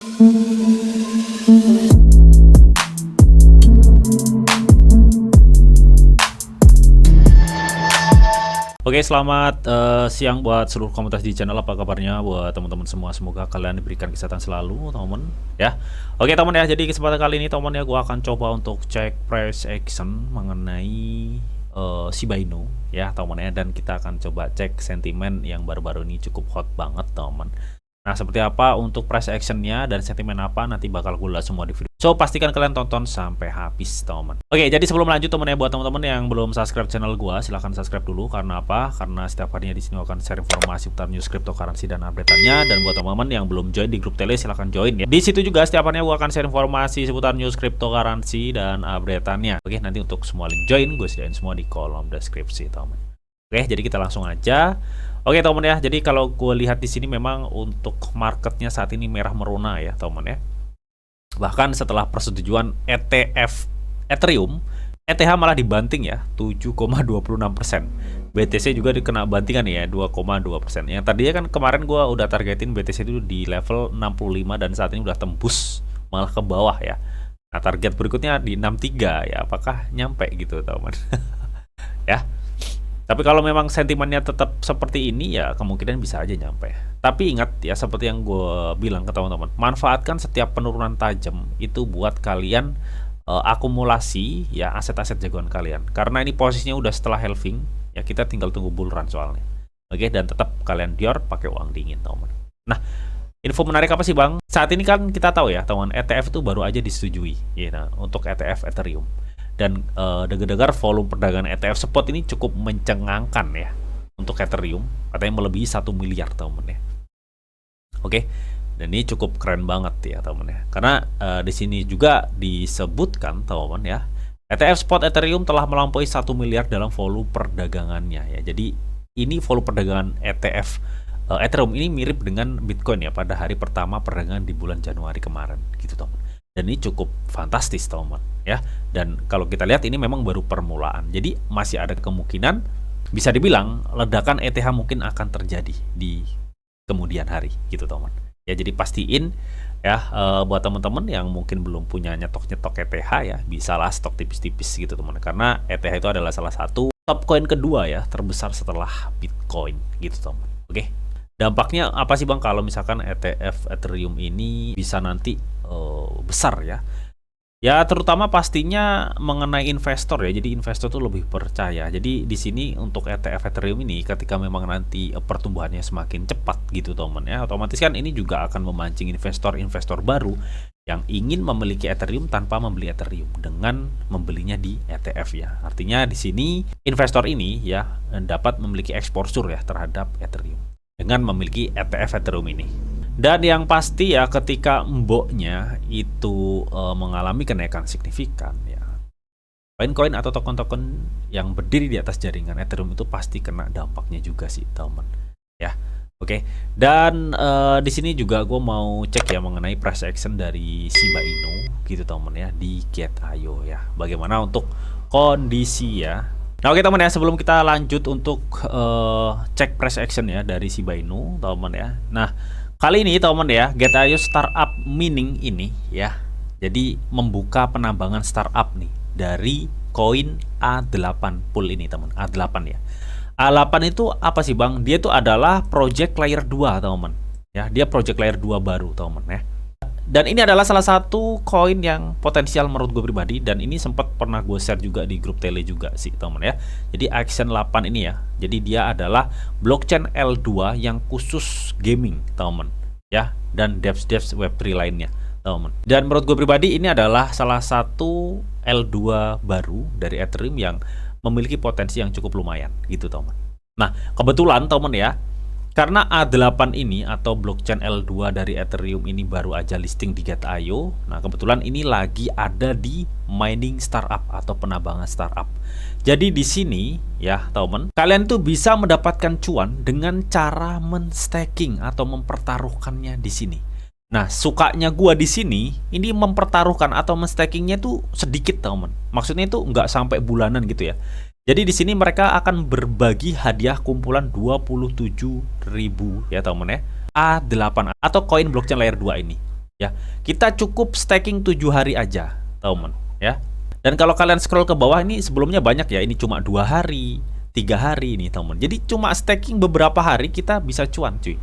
Oke, selamat siang buat seluruh komunitas di channel. Apa kabarnya buat teman-teman semua? Semoga kalian diberikan kesehatan selalu, teman-teman. Ya, oke teman ya. Jadi kesempatan kali ini, teman ya, gua akan coba untuk cek price action mengenai Shiba Inu, ya, teman ya. Dan kita akan coba cek sentimen yang baru-baru ini cukup hot banget, teman. Nah, seperti apa untuk price actionnya dan sentimen apa nanti bakal gue ulas semua di video. So, pastikan kalian tonton sampai habis, teman. Oke, jadi sebelum lanjut, teman ya, buat teman-teman yang belum subscribe channel gue, silahkan subscribe dulu. Karena apa? Karena setiap harinya di sini akan share informasi seputar news cryptocurrency dan update-nya. Dan buat teman-teman yang belum join di grup tele, silahkan join ya. Di situ juga setiap harinya gue akan share informasi seputar news cryptocurrency dan update-nya. Oke, nanti untuk semua link join gue sediain semua di kolom deskripsi, teman. Oke, jadi kita langsung aja. Oke teman ya, jadi kalau gue lihat di sini memang untuk marketnya saat ini merah merona ya teman ya. Bahkan setelah persetujuan ETF Ethereum, ETH malah dibanting ya 7,26%. BTC juga dikena bantingan ya 2,2%. Yang tadinya kan kemarin gue udah targetin BTC itu di level 65 dan saat ini udah tembus malah ke bawah ya. Nah target berikutnya di 63 ya, apakah nyampe gitu teman? Ya. Tapi kalau memang sentimennya tetap seperti ini ya kemungkinan bisa aja nyampe. Tapi ingat ya seperti yang gue bilang ke teman-teman, manfaatkan setiap penurunan tajam itu buat kalian akumulasi ya aset-aset jagoan kalian. Karena ini posisinya udah setelah halving ya, kita tinggal tunggu bull run soalnya. Oke, dan tetap kalian dior pakai uang dingin teman. Nah, info menarik apa sih bang? Saat ini kan kita tahu ya teman, ETF itu baru aja disetujui ya, nah, untuk ETF Ethereum. Dan dengar-dengar volume perdagangan ETF spot ini cukup mencengangkan ya untuk Ethereum, katanya melebihi 1 miliar teman ya. Oke, dan ini cukup keren banget ya teman ya, karena di sini juga disebutkan teman ya, ETF spot Ethereum telah melampaui 1 miliar dalam volume perdagangannya ya. Jadi ini volume perdagangan ETF Ethereum ini mirip dengan Bitcoin ya pada hari pertama perdagangan di bulan Januari kemarin gitu teman. Dan ini cukup fantastis teman ya. Dan kalau kita lihat ini memang baru permulaan. Jadi masih ada kemungkinan bisa dibilang ledakan ETH mungkin akan terjadi di kemudian hari gitu teman. Ya jadi pastiin ya buat teman-teman yang mungkin belum punya nyetok-nyetok ETH ya, bisalah stok tipis-tipis gitu teman. Karena ETH itu adalah salah satu top coin kedua ya terbesar setelah Bitcoin gitu teman. Oke. Dampaknya apa sih bang kalau misalkan ETF Ethereum ini bisa nanti besar ya? Ya terutama pastinya mengenai investor ya. Jadi investor tuh lebih percaya. Jadi di sini untuk ETF Ethereum ini ketika memang nanti pertumbuhannya semakin cepat gitu teman ya, otomatis kan ini juga akan memancing investor-investor baru yang ingin memiliki Ethereum tanpa membeli Ethereum dengan membelinya di ETF ya. Artinya di sini investor ini ya dapat memiliki exposure ya terhadap Ethereum dengan memiliki ETF Ethereum ini. Dan yang pasti ya ketika mboknya itu mengalami kenaikan signifikan ya, koin-koin atau token-token yang berdiri di atas jaringan Ethereum itu pasti kena dampaknya juga sih teman ya. Oke, dan di sini juga gue mau cek ya mengenai price action dari Shiba Inu gitu teman ya di Gate.io ya, bagaimana untuk kondisi ya. Nah oke teman ya, sebelum kita lanjut untuk cek price action ya dari Shiba Inu teman ya. Nah kali ini teman ya, Gate.io Startup Mining ini ya, jadi membuka penambangan startup nih dari koin A8 pool ini teman, A8 ya. A8 itu apa sih bang? Dia itu adalah project layer 2 teman ya, dia project layer 2 baru teman ya. Dan ini adalah salah satu koin yang potensial menurut gue pribadi, dan ini sempat pernah gue share juga di grup tele juga sih teman ya. Jadi Action 8 ini ya, jadi dia adalah blockchain L2 yang khusus gaming teman ya, dan devs Web3 lainnya teman. Dan menurut gue pribadi ini adalah salah satu L2 baru dari Ethereum yang memiliki potensi yang cukup lumayan gitu teman. Nah kebetulan teman ya, karena A8 ini atau blockchain L2 dari Ethereum ini baru aja listing di Gate.io. Nah kebetulan ini lagi ada di mining startup atau penambangan startup. Jadi di sini ya teman, kalian tuh bisa mendapatkan cuan dengan cara men-staking atau mempertaruhkannya di sini. Nah sukanya gua di sini ini mempertaruhkan atau men-stakingnya tuh sedikit teman. Maksudnya itu nggak sampai bulanan gitu ya. Jadi di sini mereka akan berbagi hadiah kumpulan 27.000 ya teman ya, A8 atau koin blockchain layer 2 ini. ya. Kita cukup staking 7 hari aja, teman, ya. Dan kalau kalian scroll ke bawah ini sebelumnya banyak ya, ini cuma 2 hari, 3 hari ini, teman. Jadi cuma staking beberapa hari kita bisa cuan, cuy.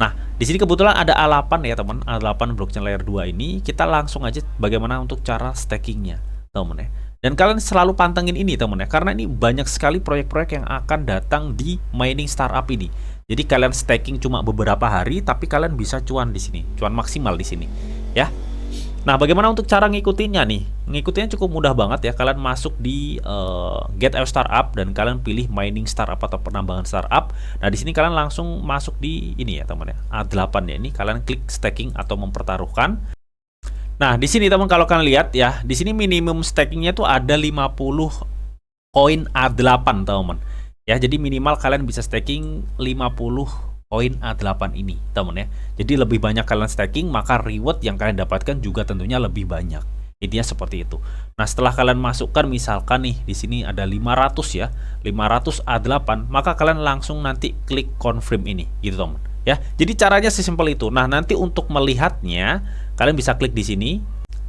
Nah, di sini kebetulan ada A8 ya, teman. A8 blockchain layer 2 ini kita langsung aja bagaimana untuk cara stakingnya, teman ya. Dan kalian selalu pantengin ini, teman ya, karena ini banyak sekali proyek-proyek yang akan datang di mining startup ini. Jadi kalian staking cuma beberapa hari, tapi kalian bisa cuan di sini, cuan maksimal di sini, ya. Nah, bagaimana untuk cara ngikutinnya nih? Ngikutinnya cukup mudah banget ya. Kalian masuk di Get Our Startup dan kalian pilih mining startup atau penambangan startup. Nah, di sini kalian langsung masuk di ini ya, teman ya. A8 ya. Ini kalian klik staking atau mempertaruhkan. Nah, di sini teman kalau kalian lihat ya, di sini minimum stakingnya tuh ada 50 koin A8, teman. Ya, jadi minimal kalian bisa staking 50 koin A8 ini, teman ya. Jadi lebih banyak kalian staking, maka reward yang kalian dapatkan juga tentunya lebih banyak. Intinya seperti itu. Nah, setelah kalian masukkan misalkan nih di sini ada 500 ya, 500 A8, maka kalian langsung nanti klik confirm ini, gitu teman. Ya. Jadi caranya sesimpel itu. Nah, nanti untuk melihatnya kalian bisa klik di sini.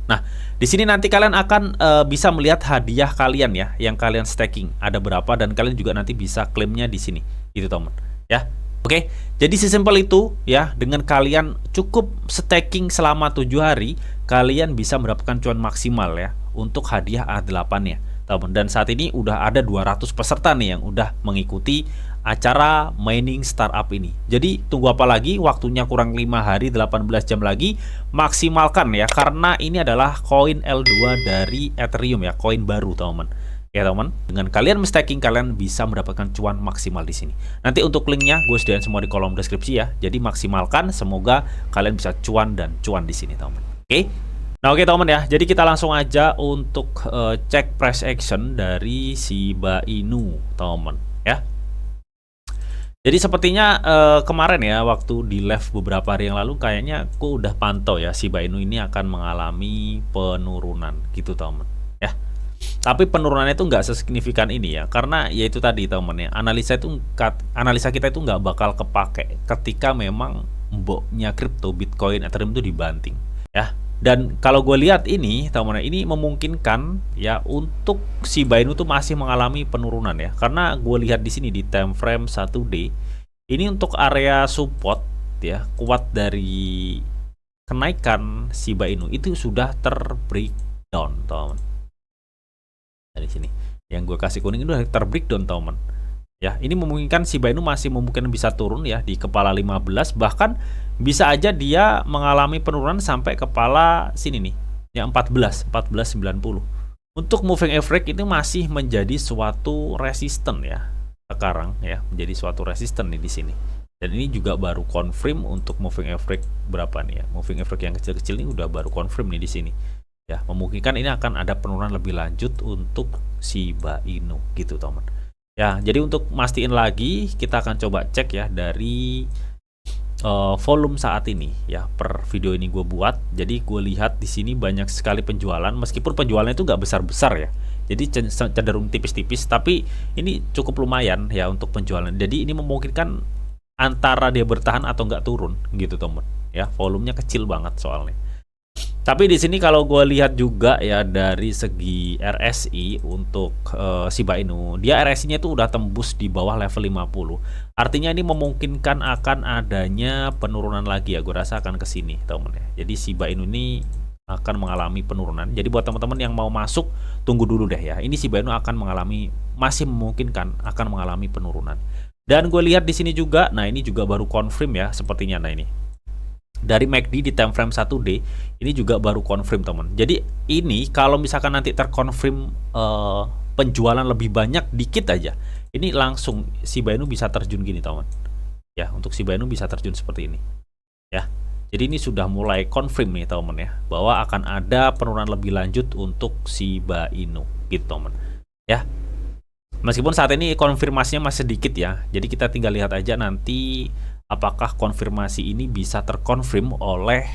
Nah, di sini nanti kalian akan bisa melihat hadiah kalian ya, yang kalian staking ada berapa dan kalian juga nanti bisa klaimnya di sini, gitu teman. Ya. Oke, jadi sesimpel itu ya, dengan kalian cukup staking selama 7 hari, kalian bisa mendapatkan cuan maksimal ya untuk hadiah A8-nya. Dan saat ini udah ada 200 peserta nih yang udah mengikuti acara mining startup ini. Jadi tunggu apa lagi? Waktunya kurang 5 hari, 18 jam lagi. Maksimalkan ya, karena ini adalah koin L2 dari Ethereum ya, koin baru, teman. Ya teman, dengan kalian staking kalian bisa mendapatkan cuan maksimal di sini. Nanti untuk linknya gue sediain semua di kolom deskripsi ya. Jadi maksimalkan, semoga kalian bisa cuan dan cuan di sini teman. Oke. Nah oke teman ya. Jadi kita langsung aja untuk cek price action dari Shiba Inu teman ya. Jadi sepertinya kemarin ya waktu di live beberapa hari yang lalu kayaknya aku udah pantau ya Shiba Inu ini akan mengalami penurunan gitu teman ya. Tapi penurunannya itu nggak sesignifikan ini ya, karena ya itu tadi teman ya, analisa kita itu nggak bakal kepake ketika memang mboknya kripto Bitcoin Ethereum itu dibanting ya. Dan kalau gue lihat ini teman, ini memungkinkan ya untuk Shiba Inu tuh masih mengalami penurunan ya, karena gue lihat di sini di time frame 1D ini untuk area support ya, kuat dari kenaikan Shiba Inu itu sudah terbreakdown teman. Di sini yang gue kasih kuning itu terbreakdown teman ya. Ini memungkinkan Shiba Inu masih memungkinkan bisa turun ya di kepala 15, bahkan bisa aja dia mengalami penurunan sampai kepala sini nih yang 1490. Untuk moving average itu masih menjadi suatu resisten ya sekarang ya, menjadi suatu resisten nih di sini. Dan ini juga baru confirm untuk moving average berapa nih ya, moving average yang kecil-kecil ini udah baru confirm nih di sini ya. Memungkinkan ini akan ada penurunan lebih lanjut untuk Shiba Inu gitu teman ya. Jadi untuk mastiin lagi kita akan coba cek ya dari volume saat ini ya, per video ini gue buat. Jadi gue lihat di sini banyak sekali penjualan, meskipun penjualannya itu nggak besar-besar ya, jadi cenderung tipis-tipis, tapi ini cukup lumayan ya untuk penjualan. Jadi ini memungkinkan antara dia bertahan atau nggak turun gitu teman ya. Volumenya kecil banget soalnya. Tapi di sini kalau gue lihat juga ya dari segi RSI untuk Shiba Inu, dia RSI-nya itu udah tembus di bawah level 50. Artinya ini memungkinkan akan adanya penurunan lagi ya. Gue rasa akan ke sini, teman ya. Jadi Shiba Inu ini akan mengalami penurunan. Jadi buat teman-teman yang mau masuk, tunggu dulu deh ya. Ini Shiba Inu akan mengalami, masih memungkinkan akan mengalami penurunan. Dan gue lihat di sini juga, nah ini juga baru confirm ya sepertinya. Nah ini dari MACD di time frame 1D ini juga baru confirm teman. Jadi ini kalau misalkan nanti terkonfirm penjualan lebih banyak dikit aja, ini langsung Shiba Inu bisa terjun gini teman ya. Untuk Shiba Inu bisa terjun seperti ini ya. Jadi ini sudah mulai confirm nih teman ya, bahwa akan ada penurunan lebih lanjut untuk Shiba Inu gitu teman ya. Meskipun saat ini konfirmasinya masih sedikit ya, jadi kita tinggal lihat aja nanti apakah konfirmasi ini bisa terkonfirm oleh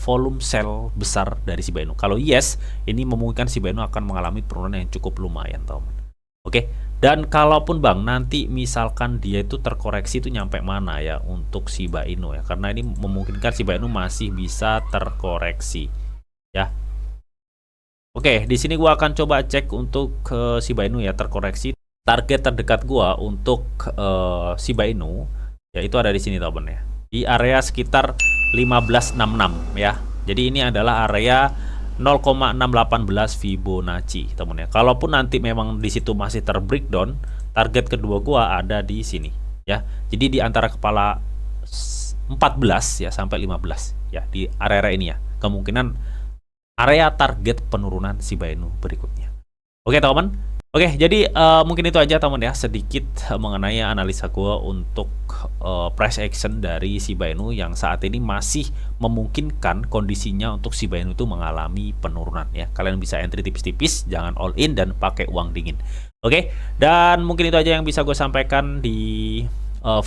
volume sell besar dari Shiba Inu. Kalau yes, ini memungkinkan Shiba Inu akan mengalami penurunan yang cukup lumayan teman Oke. Dan kalaupun Bang nanti misalkan dia itu terkoreksi itu nyampe mana ya untuk Shiba Inu ya. Karena ini memungkinkan Shiba Inu masih bisa terkoreksi ya. Oke, di sini gua akan coba cek untuk Shiba Inu ya terkoreksi. Target terdekat gua untuk Shiba Inu yaitu ada di sini teman ya. Di area sekitar 1566 ya. Jadi ini adalah area 0,618 Fibonacci teman ya. Kalaupun nanti memang di situ masih terbreakdown, target kedua gua ada di sini ya. Jadi di antara kepala 14 ya sampai 15 ya di area ini ya. Kemungkinan area target penurunan Shiba Inu berikutnya. Oke teman. Oke, jadi mungkin itu aja teman ya, sedikit mengenai analisa gue untuk price action dari Shiba Inu yang saat ini masih memungkinkan kondisinya untuk Shiba Inu itu mengalami penurunan ya. Kalian bisa entry tipis-tipis, jangan all in dan pakai uang dingin. Oke, dan mungkin itu aja yang bisa gue sampaikan di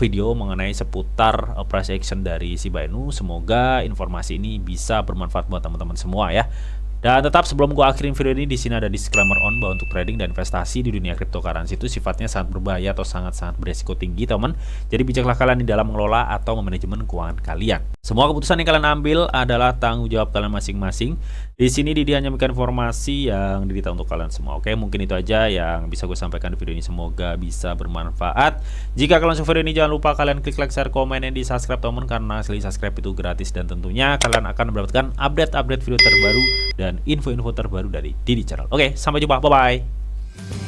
video mengenai seputar price action dari Shiba Inu. Semoga informasi ini bisa bermanfaat buat teman-teman semua ya. Dan tetap sebelum gua akhirin video ini, di sini ada disclaimer on bahwa untuk trading dan investasi di dunia cryptocurrency itu sifatnya sangat berbahaya atau sangat-sangat beresiko tinggi, teman. Jadi bijaklah kalian di dalam mengelola atau memanajemen keuangan kalian. Semua keputusan yang kalian ambil adalah tanggung jawab kalian masing-masing. Di sini Didi hanya memberikan informasi yang diminta untuk kalian semua. Oke, mungkin itu aja yang bisa gue sampaikan di video ini. Semoga bisa bermanfaat. Jika kalian suka video ini, jangan lupa kalian klik like, share, komen, dan di subscribe teman, karena sekali subscribe itu gratis dan tentunya kalian akan mendapatkan update-update video terbaru dan info-info terbaru dari Didi Channel. Oke, sampai jumpa. Bye-bye.